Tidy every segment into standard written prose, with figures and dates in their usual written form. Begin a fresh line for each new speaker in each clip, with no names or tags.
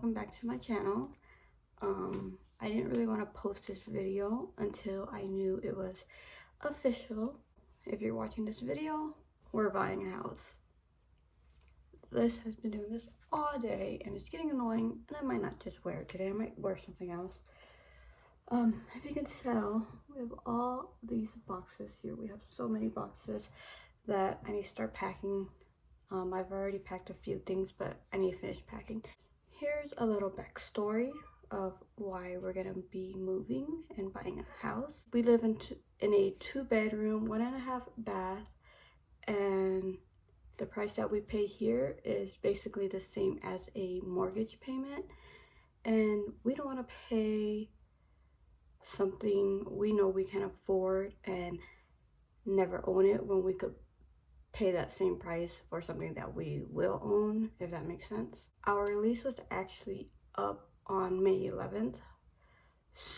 welcome back to my channel. I didn't really want to post this video until I knew it was official. If you're watching this video, we're buying a house. This has been doing this all day and it's getting annoying, and I might not just wear it today, I might wear something else. If you can tell, we have all these boxes here. We have so many boxes that I need to start packing. I've already packed a few things, but I need to finish packing. Here's a little backstory of why we're gonna be moving and buying a house. We live in a 2-bedroom, 1.5 bath, and the price that we pay here is basically the same as a mortgage payment, and we don't want to pay something we know we can afford and never own it when we could pay that same price for something that we will own, if that makes sense. Our lease was actually up on May 11th,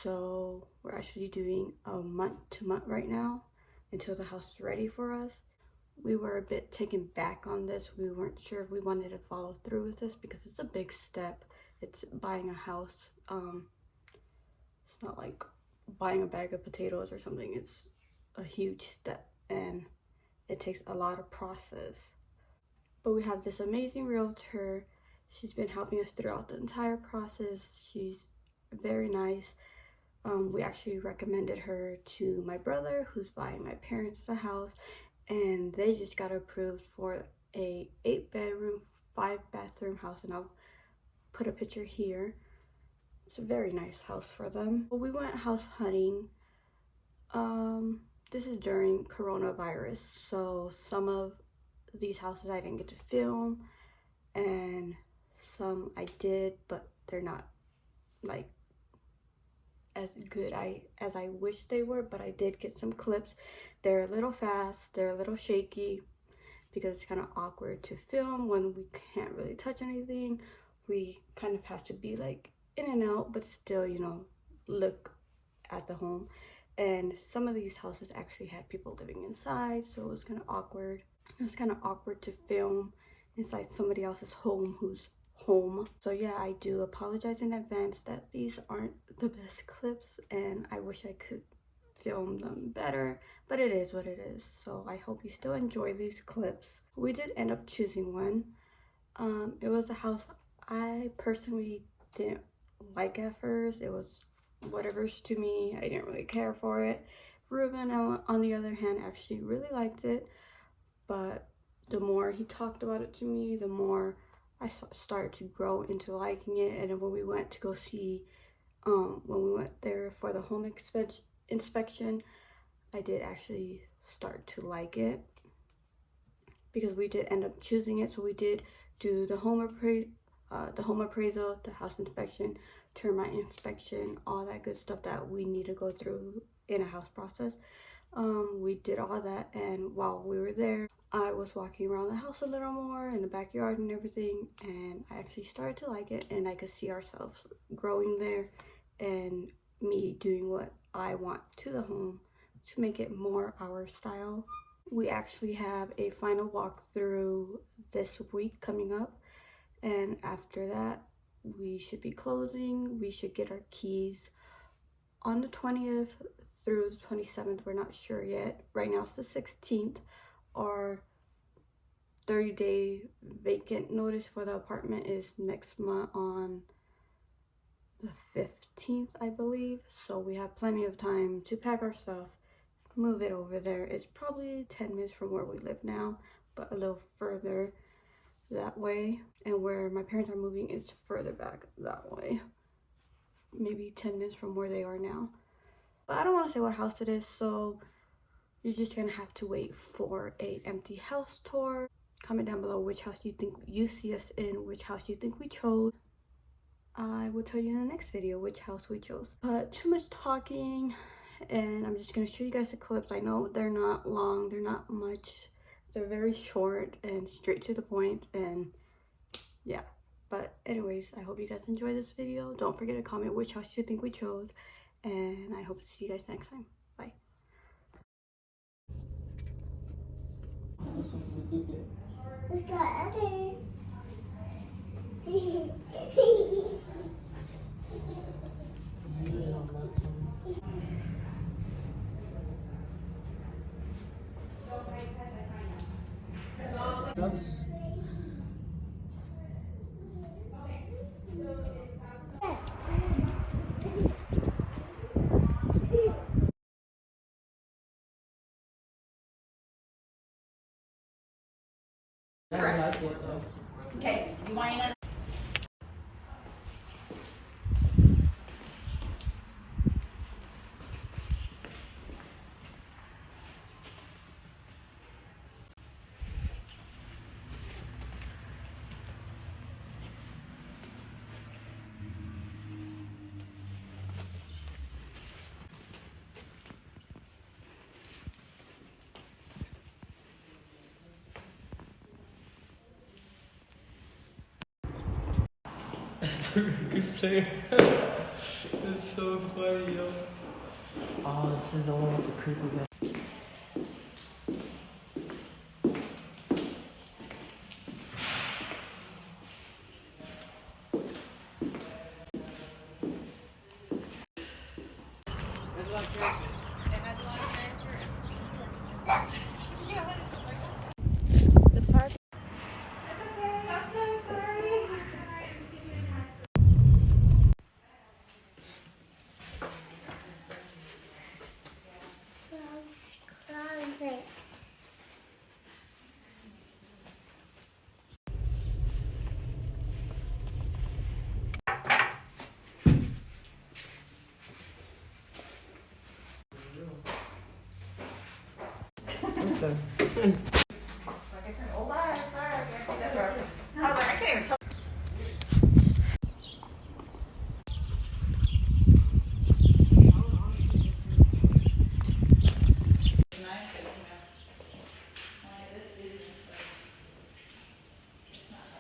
so we're actually doing a month-to-month right now until the house is ready for us. We were a bit taken back on this. We weren't sure if we wanted to follow through with this because it's a big step. It's buying a house. It's not like buying a bag of potatoes or something. It's a huge step and it takes a lot of process. But we have this amazing realtor. She's been helping us throughout the entire process. She's very nice. We actually recommended her to my brother, who's buying my parents the house, and they just got approved for a 8-bedroom, 5-bathroom house, and I'll put a picture here. It's a very nice house for them. We went house hunting. This is during coronavirus, so some of these houses I didn't get to film, and some I did, but they're not like as good as I wish they were, but I did get some clips. They're a little fast, they're a little shaky because it's kind of awkward to film when we can't really touch anything. We kind of have to be like in and out, but still, you know, look at the home. And some of these houses actually had people living inside, so it was kind of awkward. It was kind of awkward to film inside somebody else's home who's home. So yeah, I do apologize in advance that these aren't the best clips, and I wish I could film them better, but it is what it is. So I hope you still enjoy these clips. We did end up choosing one. It was a house I personally didn't like at first. It was whatever's to me. I didn't really care for it. Ruben, on the other hand, actually really liked it, but the more he talked about it to me, the more I started to grow into liking it. And then when we went to go see, when we went there for the home inspection, I did actually start to like it because we did end up choosing it. So we did do the home appraisal, the house inspection, termite inspection, all that good stuff that we need to go through in a house process. We did all that, and while we were there, I was walking around the house a little more in the backyard and everything, and I actually started to like it, and I could see ourselves growing there and me doing what I want to the home to make it more our style. We actually have a final walkthrough this week coming up, and after that we should be closing. We should get our keys on the 20th through the 27th. We're not sure yet. Right now it's the 16th. Our 30-day vacant notice for the apartment is next month on the 15th, I believe. So we have plenty of time to pack our stuff, move it over there. It's probably 10 minutes from where we live now, but a little further that way. And where my parents are moving is further back that way, maybe 10 minutes from where they are now. But I don't want to say what house it is, so you're just gonna have to wait for a empty house tour. Comment down below which house you think you see us in, which house you think we chose. I will tell you in the next video which house we chose. But too much talking, and I'm just gonna show you guys the clips. I know they're not long, they're not much, they're very short and straight to the point, and yeah. But anyways, I hope you guys enjoy this video. Don't forget to comment which house you think we chose, and I hope to see you guys next time. Bye.
Let's go. Okay. Okay, you want to?
That's the good player. That's so funny, yo. Oh, this is the one with the creepy guy.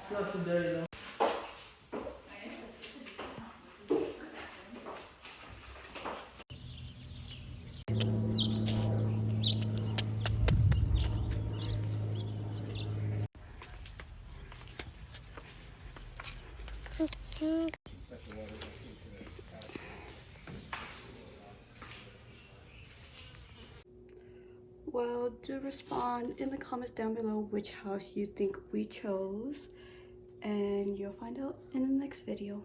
It's not too dirty though.
Well, do respond in the comments down below which house you think we chose, and you'll find out in the next video.